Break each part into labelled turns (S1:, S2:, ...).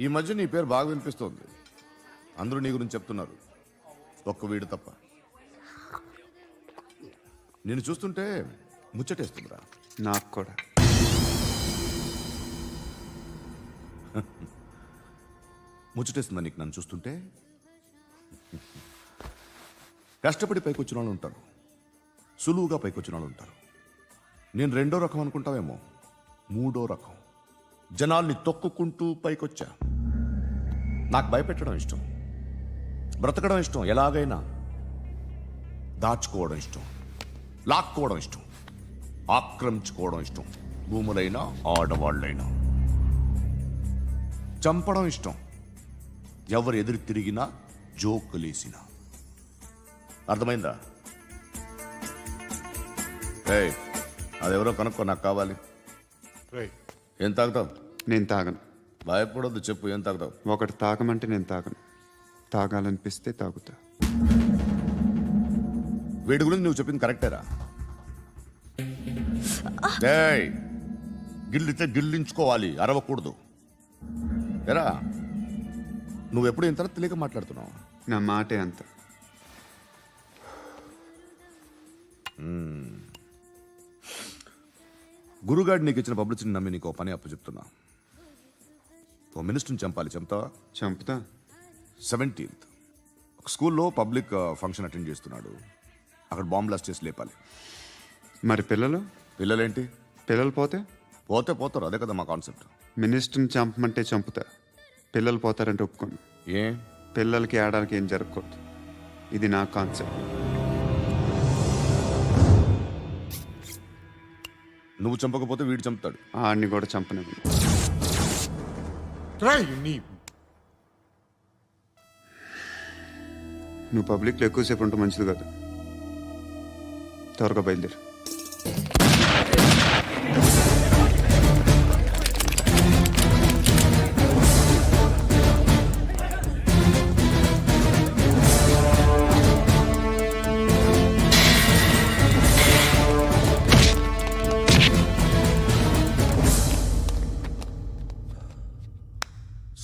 S1: ఈ మధ్య నీ పేరు బాగా వినిపిస్తోంది. అందరూ నీ గురించి చెప్తున్నారు, ఒక్క వీడు తప్ప. నేను చూస్తుంటే ముచ్చటేస్తుందిరా.
S2: నాకు కూడా.
S1: ముచ్చటేస్తుందా నీకు నన్ను చూస్తుంటే? కష్టపడి పైకి వచ్చిన వాళ్ళు ఉంటారు, సులువుగా పైకి వచ్చిన వాళ్ళు ఉంటారు. నేను రెండో రకం అనుకుంటావేమో, మూడో రకం. జనాల్ని తొక్కుకుంటూ పైకొచ్చా. నాకు భయపెట్టడం ఇష్టం, బ్రతకడం ఇష్టం, ఎలాగైనా దాచుకోవడం ఇష్టం, లాక్కోవడం ఇష్టం, ఆక్రమించుకోవడం ఇష్టం. భూములైనా ఆడవాళ్ళైనా చంపడం ఇష్టం. ఎవరు ఎదురు తిరిగినా జోకులేసినా. అర్థమైందా? ఏయ్, అదెవరో కనుక్కో, నాకు కావాలి. ఏం తాగుతావు?
S2: నేను తాగను.
S1: భయపడొద్దు, చెప్పు ఏం తాగుతావు?
S2: ఒకటి తాగమంటే నేను తాగను. తాగాలనిపిస్తే తాగుతా.
S1: వీడి గురించి నువ్వు చెప్పింది కరెక్టేరా? ఏయ్, గిల్లితే గిల్లించుకోవాలి, అరవకూడదు. ఎరా, నువ్వెప్పుడు ఇంత తెలియక మాట్లాడుతున్నావు?
S2: నా మాటే అంత.
S1: గురుగాడు నీకు ఇచ్చిన పబ్లిసిటీని నమ్మి నీకు పని అప్పు చెప్తున్నా. ఓ మినిస్టర్ని చంపాలి, చంపుతావా?
S2: చంపుతా.
S1: 17th ఒక స్కూల్లో పబ్లిక్ ఫంక్షన్ అటెండ్ చేస్తున్నాడు. అక్కడ బాంబ్ బ్లాస్ట్ చేసి లేపాలి.
S2: మరి పిల్లలు?
S1: పిల్లలేంటి?
S2: పిల్లలు పోతే?
S1: పోతే పోతారు, అదే కదా మా కాన్సెప్ట్.
S2: మినిస్టర్ని చంపమంటే చంపుతా, పిల్లలు పోతారంటే ఒప్పుకోను.
S1: ఏ?
S2: పిల్లలకి ఆడడానికి ఏం జరగకూడదు. ఇది నా కాన్సెప్ట్.
S1: నువ్వు చంపకపోతే వీడు చంపుతాడు.
S2: ఆడిని కూడా చంపనివ్వను. నువ్వు పబ్లిక్లో ఎక్కువసేపు ఉంటే మంచిది కాదు. త్వరగా బయలుదేరు.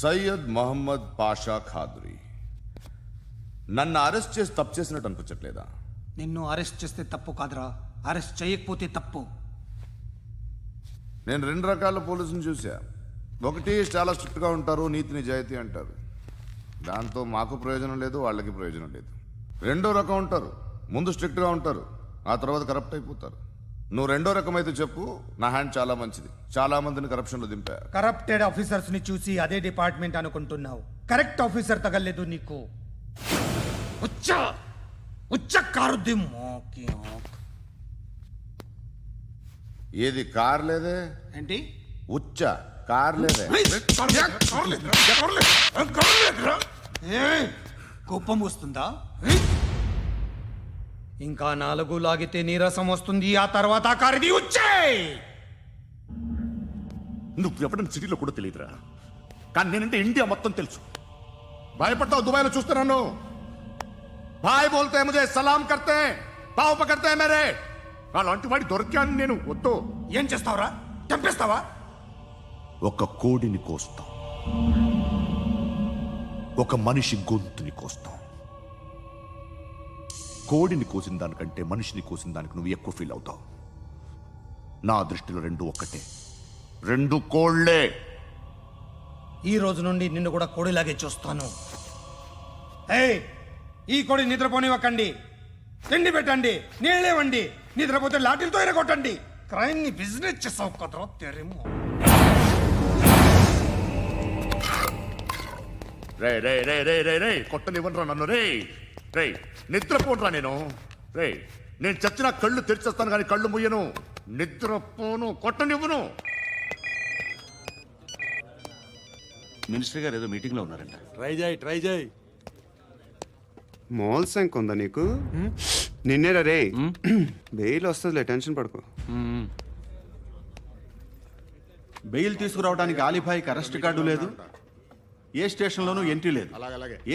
S1: సయ్యద్ మహమ్మద్ పాషా ఖాద్రీ. నన్ను అరెస్ట్ చేసి తప్పు చేసినట్టు అనిపించట్లేదా?
S3: నిన్ను అరెస్ట్ చేస్తే తప్పు కాదురా, అరెస్ట్ చేయకపోతే తప్పు.
S1: నేను రెండు రకాల పోలీసుని చూసా. ఒకటి చాలా స్ట్రిక్ట్గా ఉంటారు, నీతి నిజాయితీ అంటారు. దాంతో మాకు ప్రయోజనం లేదు, వాళ్ళకి ప్రయోజనం లేదు. రెండో రకం ఉంటారు, ముందు స్ట్రిక్ట్గా ఉంటారు, ఆ తర్వాత కరప్ట్ అయిపోతారు. నువ్వు రెండో రకం అయితే చెప్పు, నా హ్యాండ్ చాలా మంచిది. చాలా మందిని కరప్షన్లో దింపా.
S3: కరప్టెడ్ ఆఫీసర్స్ ని చూసి అదే డిపార్ట్మెంట్ అనుకుంటున్నావు. కరెక్ట్ ఆఫీసర్ తగలేదు నీకు.
S1: ఏది కార్ లేదే?
S3: ఏంటి?
S1: ఉచ్చ కార్ లేదే?
S3: కోపం వస్తుందా? ఇంకా 4 లాగితే నీరసం వస్తుంది, ఆ తర్వాత కారిది వచ్చే.
S1: నువ్వు ఎప్పుడైనా సిటీలో కూడా తెలియదురా, కానీ నేనంటే ఇండియా మొత్తం తెలుసు. భయపడతావు? దుబాయ్లో చూస్తున్నాను. భాయ్ బోల్తే ముజే సలాం కర్తే, పావు పకర్తే మేరే. అలాంటి వాడి దొరికాను నేను. వద్దు.
S3: ఏం చేస్తావురా? చంపేస్తావా?
S1: ఒక కోడిని కోస్తాం, ఒక మనిషి గొంతుని కోస్తాం. కోడిని కోసిన దానికంటే మనిషిని కోసిన దానికి నువ్వు ఎక్కువ ఫీల్ అవుతావు. నా దృష్టిలో రెండు ఒక్కటే, రెండు కోళ్లే.
S3: ఈ రోజు నుండి నిన్ను కూడా కోడిలాగే చూస్తాను. ఏయ్, ఈ కోడి నిద్రపోనివ్వకండి. తిండి పెట్టండి, నీళ్ళేవండి. నిద్రపోతే లాఠీలతో ఎరగొట్టండి. క్రైమ్ ని బిజినెస్ చేసావు కదరా తెరేమో.
S1: రే రే రే రే రే రే కొట్టనివ్వనరా నన్ను. రే రే నిద్రపోనరా నేను. రే నేను చచ్చిన కళ్ళు తెరిచేస్తాను కానీ కళ్ళు ముయ్యను. నిద్రపోను, కొట్టనివ్వను.
S4: మినిస్టర్ గారు ఏదో మీటింగ్ లో ఉన్నారంట.
S5: ట్రై చేయి.
S2: మోల్ సంక్ ఉందా నీకు? నిన్నేరా రే. బెయిల్ వస్తుందిలే, టెన్షన్ పడుకో.
S5: బెయిల్ తీసుకురావడానికి ఆలిభాయికి అరెస్ట్ కార్డు లేదు, ఏ స్టేషన్లోనూ ఎంట్రీ లేదు.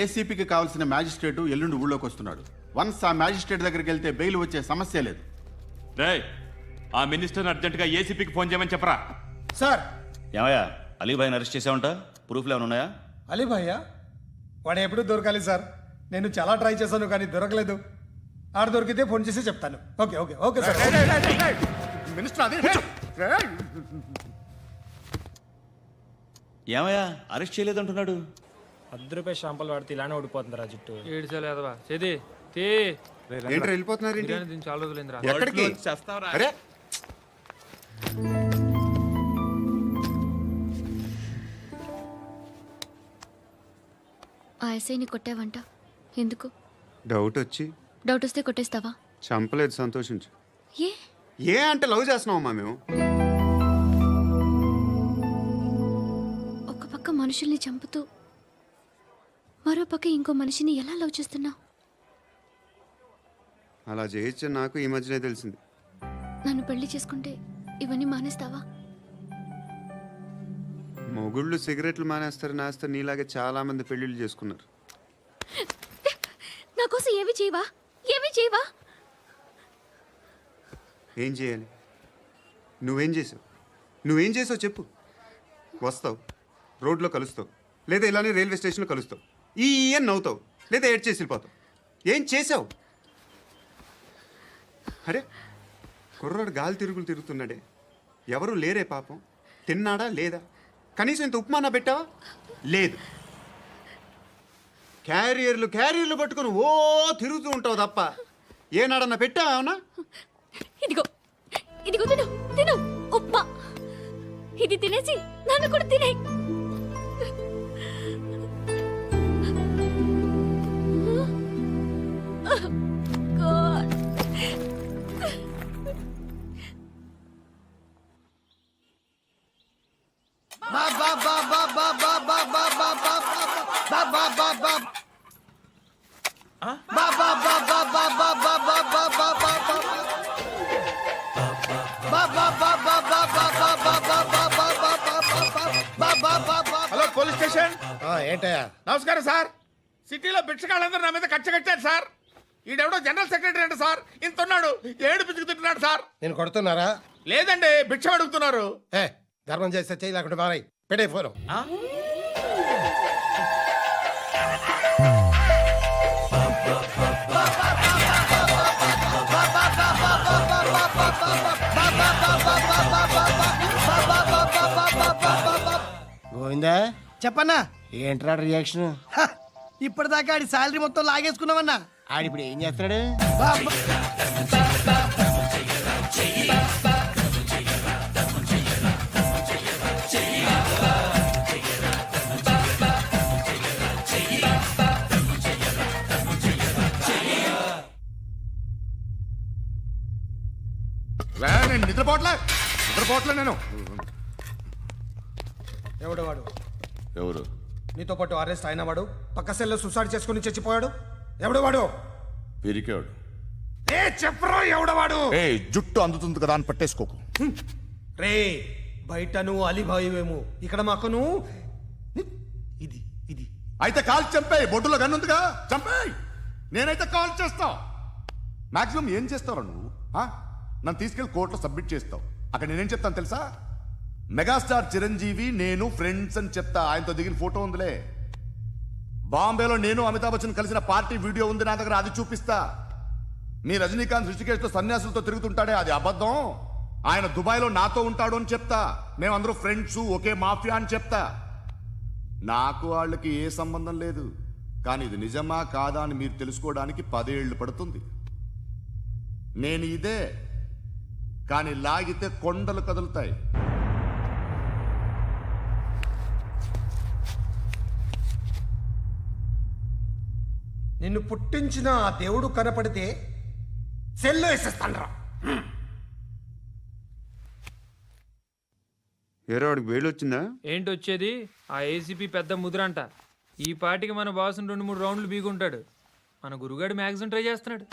S5: ఏసీపీకి కావాల్సిన మ్యాజిస్ట్రేటు ఎల్లుండి ఊళ్ళోకి వస్తున్నాడు. వన్స్ ఆ మ్యాజిస్ట్రేట్ దగ్గరికి వెళ్తే బెయిల్ వచ్చే సమస్య లేదు.
S6: రేయ్, ఆ మినిస్టర్ అర్జెంట్ గా ఏసీపీకి ఫోన్ చేయమని చెప్పరా.
S3: సార్,
S4: ఏమయ్యా, అలీభాయిని అరెస్ట్ చేసావంట? ప్రూఫ్లు ఏమైనా ఉన్నాయా?
S3: అలీ భయ్యా వాడు ఎప్పుడు దొరకాలి సార్. నేను చాలా ట్రై చేశాను కానీ దొరకలేదు. ఆడ దొరికితే ఫోన్ చేసి చెప్తాను. Okay okay okay sir.
S1: Minister అదే
S4: ఏమయ్యా అరెస్ట్ చేయలేదంటున్నాడు?
S7: ₹10 షాంపూలు వాడితే ఇలానే ఓడిపోతుందిరా జుట్టు.
S8: ఏడ్చలేదవా చేది తీ
S2: ఏంట్రా వెళ్ళిపోతున్నారు ఏంటి?
S8: బిర్యానీ దీన్ని చాలా రోజులైందిరా.
S2: ఎక్కడికి? అరే
S9: ఆ ఎస్ఐని కొట్టావంట ఎందుకు?
S2: డౌట్ వచ్చి
S9: డౌట్ వస్తే కొట్టేస్తావా?
S2: చంపలేదు, సంతోషించు.
S9: ఏ
S2: ఏ అంటే లవ్ చేస్తున్నామమ్మా మేము.
S9: ఒక పక్క మనుషుల్ని చంపుతూ మరో పక్క ఇంకో మనిషిని ఎలా లవ్ చేస్తున్నావు?
S2: అలా చేయొచ్చు నాకు ఈ మధ్యనే తెలిసింది.
S9: నన్ను పెళ్లి చేసుకుంటే ఇవన్నీ మానేస్తావా?
S2: మొగుళ్ళు సిగరెట్లు మానేస్తారు, నేస్తారు. నీలాగే చాలా మంది పెళ్లిళ్ళు చేసుకున్నారు.
S9: నా కోసం ఏమి చేయవా? ఏమి చేయవా?
S2: ఏం చేయాలి? నువ్వేం చేసావు? నువ్వేం చేసావు చెప్పు. వస్తావు, రోడ్లో కలుస్తావు, లేదా ఇలానే రైల్వే స్టేషన్లో కలుస్తావు. ఈ అని నవ్వుతావు, లేదా ఏడ్ చేసి వెళ్ళిపోతావు. ఏం చేసావు? అరే కుర్రాడు గాలి తిరుగులు తిరుగుతున్నాడే, ఎవరు లేరే పాపం. తిన్నాడా లేదా? కనీసం ఇంత ఉప్మానా పెట్టావా? లేదు. క్యారియర్లు పట్టుకొని ఓ తిరుగుతూ ఉంటావు తప్ప ఏనాడన్నా పెట్టావా? అవునా?
S9: ఇదిగో ఇదిగో తిను తిను ఉప్మా. ఇది తినేసి నన్ను కూడా తినే.
S3: Hello police station.
S10: ఏంటయ్యా?
S3: నమస్కారం సార్. సిటీలో భిక్షగాళ్ళందరూ నా మీద కక్ష కట్టారు సార్. ఈడెవడో జనరల్ సెక్రటరీ అంట సార్. ఇంత ఉన్నాడు, ఏడు పిచ్చుకు తింటున్నాడు సార్.
S10: నేను కొడుతున్నారా?
S3: లేదండి, భిక్ష అడుగుతున్నారు.
S10: ఏ ధర్మం చేస్తే చేయి, లేకుంటే మారాయి. పెట్టే ఫోను. గోవిందా
S3: చెప్పన్నా.
S10: ఏంట్రా రియాక్షన్?
S3: ఇప్పటిదాకా ఆడి శాలరీ మొత్తం లాగేసుకున్నామన్నా.
S10: ఆడిప్పుడు ఏం చేస్తున్నాడు?
S1: నేను నిద్రపోవట్లే నేను.
S3: ఎవడు వాడు?
S1: ఎవరు?
S3: నీతో పాటు అరెస్ట్ అయిన వాడు, పక్క సెల్లో సూసైడ్ చేసుకుని చచ్చిపోయాడు. ఎవడు వాడు?
S1: పిరికాడు.
S3: ఏ చెప్పరా ఎవడవాడు?
S1: ఏ జుట్టు అందుతుంది కదా అని పట్టేసుకోకు.
S3: రే బయట నువ్వు అలీబాయివేమో, ఇక్కడ మాకు నువ్వు ఇది ఇది.
S1: అయితే కాల్ చంపేయి. బొడ్డులో గన్నుందిగా, చంపేయి. నేనైతే కాల్ చేస్తా. మాక్సిమం ఏం చేస్తావు నువ్వు? నన్ను తీసుకెళ్లి కోర్టులో సబ్మిట్ చేస్తావు. అక్కడ నేనేం చెప్తాను తెలుసా? మెగాస్టార్ చిరంజీవి నేను ఫ్రెండ్స్ అని చెప్తా. ఆయనతో దిగిన ఫోటో ఉందిలే. బాంబేలో నేను అమితాబ్ బచ్చన్ కలిసిన పార్టీ వీడియో ఉంది నా దగ్గర, అది చూపిస్తా. మీ రజనీకాంత్ ఋషికేష్తో సన్యాసులతో తిరుగుతుంటాడే, అది అబద్ధం. ఆయన దుబాయ్లో నాతో ఉంటాడు అని చెప్తా. మేమందరూ ఫ్రెండ్స్, ఒకే మాఫియా అని చెప్తా. నాకు వాళ్ళకి ఏ సంబంధం లేదు. కానీ ఇది నిజమా కాదా అని మీరు తెలుసుకోవడానికి 10 ఏళ్ళు పడుతుంది. నేను ఇదే, కానీ లాగితే కొండలు కదులుతాయి.
S3: నిన్ను పుట్టించిన ఆ దేవుడు కనపడితే సెల్లో వేసేస్తాను.
S2: ఏరో వాడికి వేలు వచ్చిందా?
S8: ఏంటి వచ్చేది? ఆ ఏసీపీ పెద్ద ముద్రంట. ఈ పాటికి మన బాసును 2-3 రౌండ్లు బీగుంటాడు. మన గురుగాడు మ్యాక్సిమం ట్రై చేస్తున్నాడు.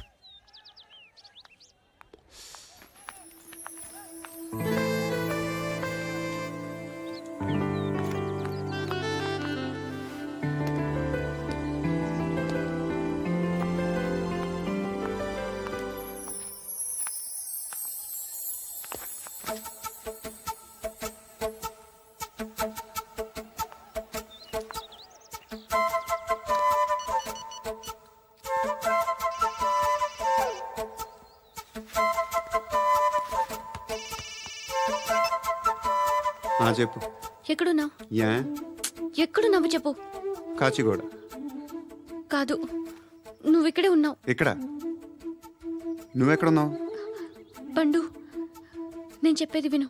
S2: చెప్పు.
S9: ఎక్కడున్నావు?
S2: యా
S9: ఎక్కడున్నావు చెప్పు.
S2: కాచిగూడ.
S9: కాదు, నువ్వు ఇక్కడే ఉన్నావు.
S2: ఇక్కడ నువ్వెక్కడున్నావు?
S9: పండు, నేను చెప్పేది విను.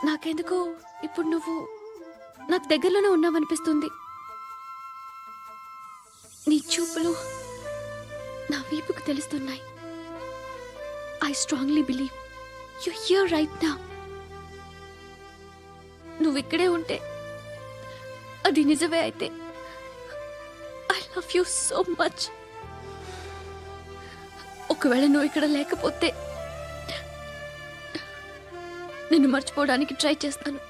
S9: నాకెందుకో ఇప్పుడు నువ్వు నాకు దగ్గరలోనే ఉన్నావనిపిస్తుంది. నీ చూపులు నా వీపుకు తెలుస్తున్నాయి. I strongly believe you here right now. నువ్వు ఇక్కడే ఉంటే అది నిజమే అయితే I love you so much. ఒకవేళ నువ్వు ఇక్కడ లేకపోతే నిన్ను మర్చిపోవడానికి ట్రై చేస్తాను.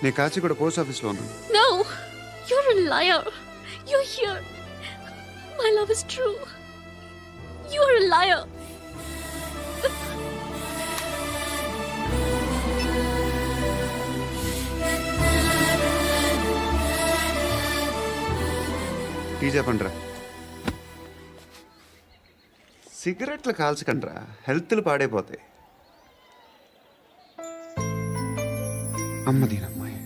S2: నేను కాచిగూడ పోస్ట్ ఆఫీస్లో ఉన్నాను.
S9: No, you're a liar. You're here. My love is true. You're a liar.
S2: Tea చెప్పండిరా. సిగరెట్లు కాల్చకండ్రా, హెల్త్లు పాడైపోతాయి. అమ్మ దీనమ్మాయి.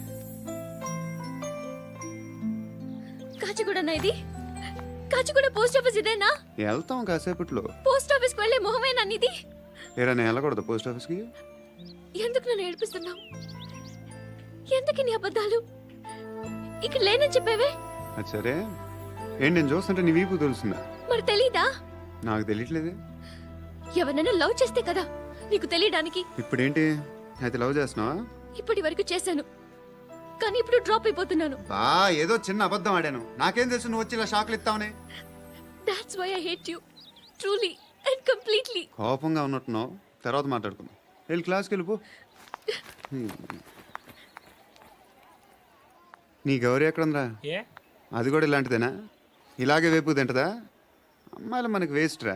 S9: కాచిగూడనా ఇది? కాచిగూడ పోస్ట్ ఆఫీస్ ఇదేనా?
S2: వెళ్తాం కాసేపట్లో.
S9: పోస్ట్ ఆఫీస్కి వెళ్ళే మొహమేనా నీది?
S2: ఏరా నేను వెళ్ళకూడదు పోస్ట్ ఆఫీస్కి?
S9: ఎందుకు నన్ను ఏడిపిస్తున్నావు? ఎందుకు నీ అబద్ధాలు? ఇక్కడ లేనని చెప్పేవే.
S2: అది సరే, ఏంటి నేను చూస్తుంటే నీ వీపు తెలుస్తుందా?
S9: మరి తెలీదా?
S2: నాకు తెలియట్లేదే.
S9: ఎవరైనా లవ్ చేస్తే కదా నీకు తెలియడానికి.
S2: ఇప్పుడేంటి అయితే లవ్ చేస్తున్నావా?
S9: ఇప్పటి వరకు చేశాను, కానీ ఇప్పుడు డ్రాప్ అయిపోతున్నాను.
S2: ఏదో చిన్న అబద్ధం ఆడాను. నాకేం తెలుసు నువ్వు వచ్చి ఇలా షాక్లు ఇస్తావని.
S9: That's why I hate you. Truly and completely.
S2: కోపంగా ఉన్నట్టున్నావు, తర్వాత మాట్లాడుకుందాం. వెళ్ళి క్లాస్కి వెళ్ళిపో. నీ గౌరీ ఎక్కడుందిరా?
S7: ఏ
S2: అది కూడా ఇలాంటిదేనా? ఇలాగే వేపు తింటదా? అమ్మాయిలు మనకి వేస్ట్ రా,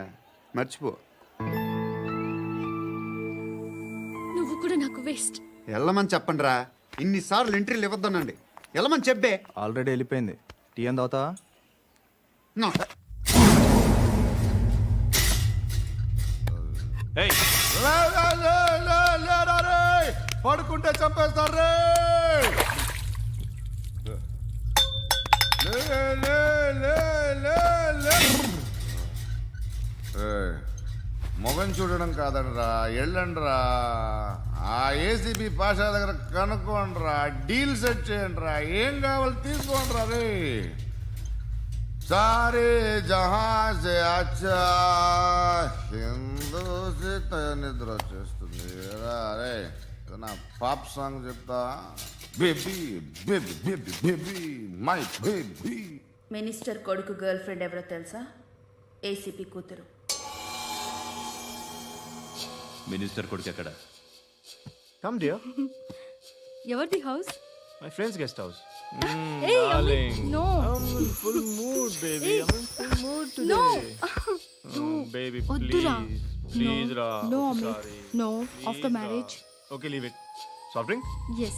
S2: మర్చిపో.
S9: నువ్వు కూడా నాకు వేస్ట్.
S2: వెళ్ళమని చెప్పండి రా. ఇన్నిసార్లు ఎంట్రీలు ఇవ్వద్దనండి. వెళ్ళమని చెప్పే.
S11: ఆల్రెడీ వెళ్ళిపోయింది. టీ ఎంత అవుతా?
S6: ఏయ్,
S1: పడుకుంటే చంపేస్తారు రే. మొగం చూడడం కాదండ్రా, ఎళ్ళండ్రా. ఆ ఏసీబీ పాషా దగ్గర కనుక్కోండ్రా, డీల్ సెట్ చేయండిరా, ఏం కావాలి తీసుకోండిరా రే. సారే జహా సే అచ్చా హిందూ సే నిద్ర వచ్చేస్తుంది రే. నా పాప్ సాంగ్ చెప్తా. Baby baby baby baby my baby.
S12: Minister కొడుకు గర్ల్ ఫ్రెండ్ ఎవరో తెలుసా? ఏసీపీ కూతురు.
S6: మినిస్టర్ కొడుకు ఎక్కడ?
S11: Come dear.
S9: ఎవరిది house?
S11: My friends guest house.
S9: No.
S11: Full mood baby. Full mood
S9: No.
S11: Baby
S9: వద్దురా.
S11: ప్లీజ్ రా.
S9: No,
S11: sorry.
S9: No. After marriage.
S11: Okay leave it. Soft drink?
S9: Yes.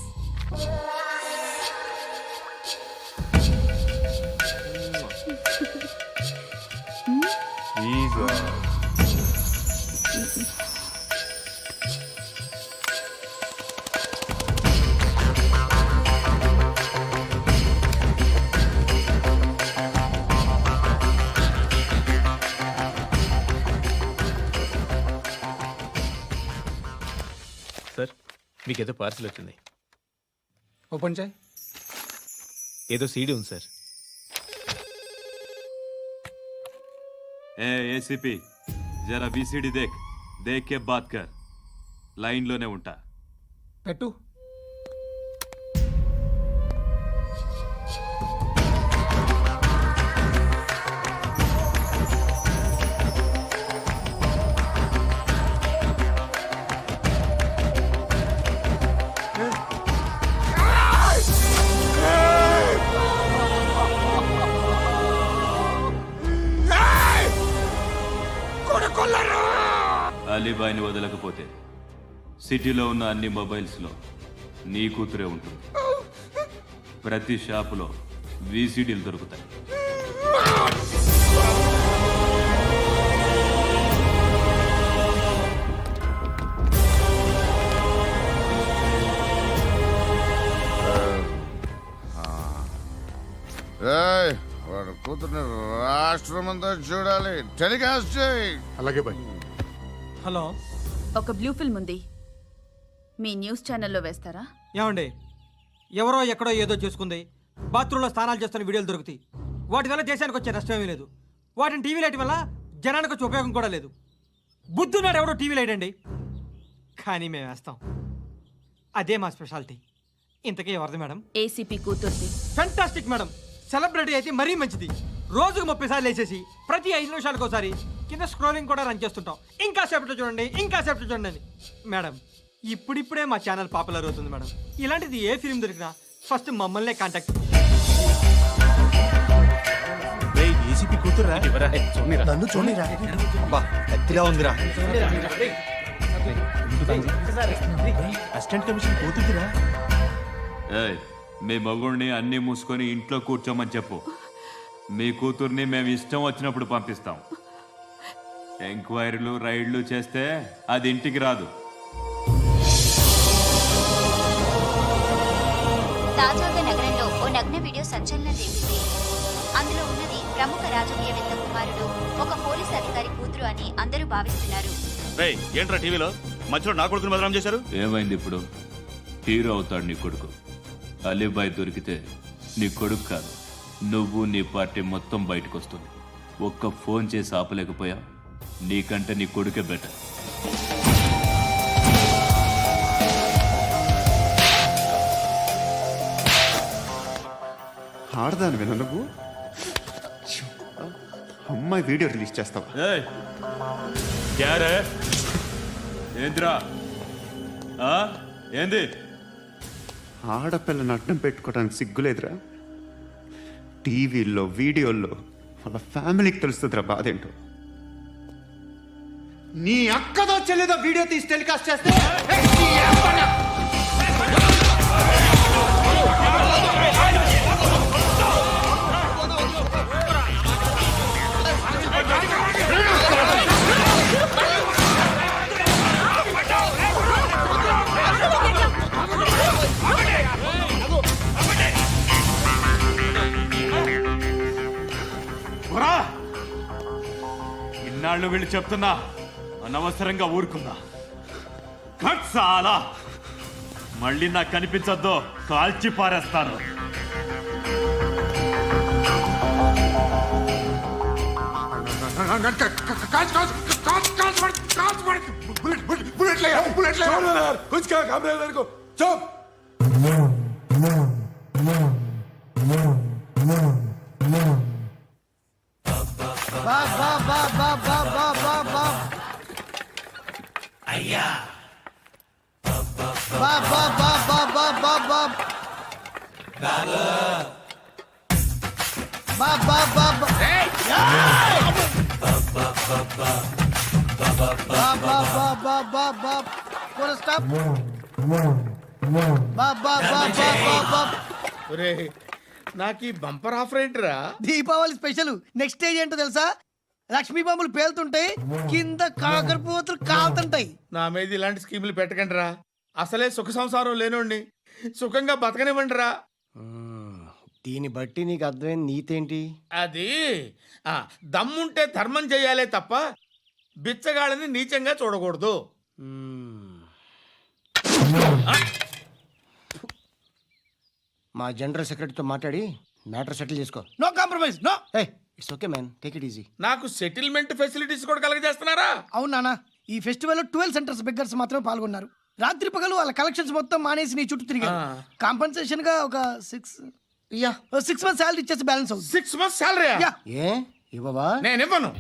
S11: Please.
S7: Sir, మీకేదో parcel వచ్చింది.
S3: Open చేయి.
S7: ఏదో CD ఉంది సార్.
S6: ఏ ఏసీపీ, జరా బీసీడీ దేక్, దేక్ కే బాత్ కర్. లైన్లోనే ఉంటా.
S3: పెట్టు.
S6: అలీబాయిని వదలకపోతే సిటీలో ఉన్న అన్ని మొబైల్స్లో నీ కూతురే ఉంటుంది. ప్రతి షాపులో వీసీడీలు దొరుకుతాయి.
S1: కూతుర్ని రాష్ట్రమంతా చూడాలి. టెలికాస్ట్ చేయి.
S11: అలాగే బాయ్.
S3: హలో
S12: ఒక బ్లూ ఫిల్మ్ ఉంది, మీ న్యూస్ ఛానల్లో వేస్తారా?
S3: ఏమండి, ఎవరో ఎక్కడో ఏదో చేసుకుంది, బాత్రూంలో స్నానాలు చేస్తున్న వీడియోలు దొరుకుతాయి. వాటి వల్ల దేశానికి వచ్చే నష్టం ఏమీ లేదు. వాటిని టీవీ లైట్ వల్ల జనానికి వచ్చే ఉపయోగం కూడా లేదు. బుద్ధున్నాడు ఎవడో టీవీ లైట్ అండి, కానీ మేము వేస్తాం. అదే మా స్పెషాలిటీ. ఇంతకీ ఎవరిది మేడం?
S12: ఏసీపీ కూతుర్ది.
S3: Fantastic madam. సెలబ్రిటీ అయితే మరీ మంచిది. రోజుకు 30 సార్లు వేసేసి ప్రతి 5 నిమిషాలకు ఒకసారి కింద స్క్రోలింగ్ కూడా రన్ చేస్తుంటాం. ఇంకా సేపట్లో చూడండి, ఇంకా సేపట్లో చూడండి అని. మేడం, ఇప్పుడిప్పుడే మా ఛానల్ పాపులర్ అవుతుంది మేడం. ఇలాంటిది ఏ ఫిల్మ్ దొరికినా ఫస్ట్ మమ్మల్నే కాంటాక్ట్.
S7: ఏసీపీ కూతురా?
S10: నన్ను చూడరా
S7: కత్తిలా ఉందిరా. అసిస్టెంట్ కమిషన్ కూతురురా?
S6: ఏయ్, మీ మగుడిని అన్నీ మూసుకొని ఇంట్లో కూర్చోమని చెప్పు. మీ కూతుర్ని మేము ఇష్టం వచ్చినప్పుడు పంపిస్తాం. ఎంక్వైరీలు రైడ్లు చేస్తే అది ఇంటికి రాదు.
S9: తాజాగా నగరంలో ఓ నగ్న వీడియో సంచలనం రేపింది. అందులో ఉన్నది ప్రముఖ రాజకీయవేత్త కుమారుడు, ఒక పోలీస్ అధికారి కూతురు అని అందరూ భావిస్తున్నారు.
S4: ఏంట్రా టీవీలో మధ్యలో నా కొడుకుని బదనాం చేశారు?
S6: ఏమైంది ఇప్పుడు? హీరో అవుతాడు నీ కొడుకు. అలీబాయ్ దొరికితే నీ కొడుకు కాదు, నువ్వు నీ పార్టీ మొత్తం బయటకు వస్తుంది. ఒక్క ఫోన్ చేసి ఆపలేకపోయా? నీకంటే నీ కొడుకే బెటర్.
S2: ఆడదానివేనా నువ్వు? అమ్మాయి వీడియో రిలీజ్ చేస్తావా?
S6: ఏయ్, క్యారే? ఏంద్రా? ఏంది?
S2: ఆడపిల్లని అడ్డం పెట్టుకోవడానికి సిగ్గులేదురా? టీవీల్లో వీడియోల్లో వాళ్ళ ఫ్యామిలీకి తెలుస్తుందిరా బాధేంటో. నీ అక్కదో చెల్లిదో వీడియో తీసి టెలికాస్ట్ చేస్తే
S6: ఇన్నాళ్ళు వీళ్ళు చెప్తున్నా అనవసరంగా ఊరుకుందా. చాలా మళ్ళీ నాకు కనిపించొద్దు, కాల్చి పారేస్తాను.
S10: నాకు ఈ బంపర్ ఆఫర్ ఏంటిరా? దీపావళి స్పెషల్. నెక్స్ట్ స్టేజ్ ఏంటో తెలుసా? లక్ష్మీ బాంబులు పేలుతుంటాయి, కింద కాకరపోతులు కాలుతుంటాయి. నా మీద ఇలాంటి స్కీములు పెట్టకండి రా. అసలే సుఖ సంసారం లేనోండి, సుఖంగా బతకనివ్వండి రా. దీన్ని బట్టి నీకు అర్థమైన నీతేంటి? అది దమ్ముంటే ధర్మం చేయాలే తప్ప బిచ్చగాళ్ళని నీచంగా చూడకూడదు. మా జనరల్ సెక్రటరీతో మాట్లాడి మ్యాటర్ సెటిల్ చేసుకో. No compromise, no. It's okay man, take it easy. నాకు సెటిల్మెంట్ ఫెసిలిటీస్ కూడా కలగజేస్తున్నారా? అవును నాన్న, ఈ ఫెస్టివల్ 12 సెంటర్స్ బెగ్గర్స్ మాత్రమే పాల్గొన్నారు. రాత్రి పగలు వాళ్ళ కలెక్షన్స్ మొత్తం మానేసి నీ చుట్టూ తిరిగారు. కాంపన్సేషన్ గా ఒక 6 మంత్స్ సాలరీ ఇచ్చేసి బ్యాలెన్స్ అవుతుంది. 6 మంత్స్ సాలరీ ఏ ఇవ్వవా? నేను ఇవ్వను.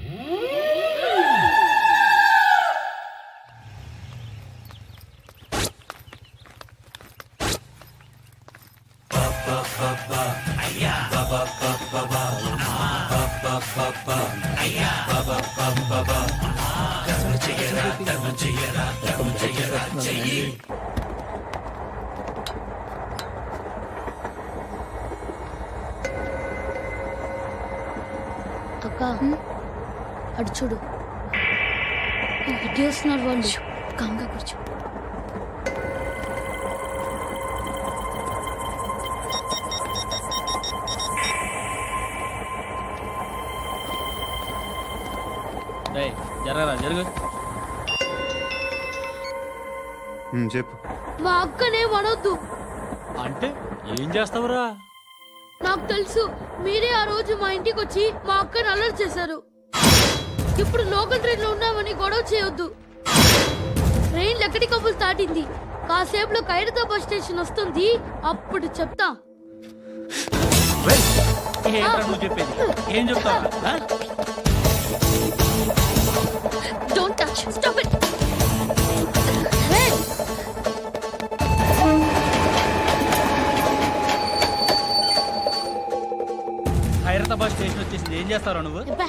S9: అక్క, అటు చూడు, ఇటు వస్తున్నారు వాళ్ళు. కాంగా కూర్చో.
S7: జరగరా జరుగు.
S2: చెప్పు.
S9: మా అక్కనే అనొద్దు.
S7: అంటే ఏం చేస్తావురా?
S9: నాకు తెలుసు, మీరే ఆ రోజు మా ఇంటికి వచ్చి మా అక్కని అలర్ట్ చేశారు. ఇప్పుడు లోకల్ ట్రైన్ లో ఉన్నామని గొడవ చేయొద్దు. ట్రైన్ ఎక్కడి కబులు దాటింది. కాసేపులో ఖైరతాబాద్ స్టేషన్ వస్తుంది, అప్పుడు చెప్తా.
S7: ఏంట్రా నువ్వు చెప్పేది? ఏం చెప్తావు?
S9: Don't touch. Stop it. Hey.
S7: Hyderabad station వచ్చేసింది. ఏం చేస్తావురా నువ్వు?
S9: అబ్బా,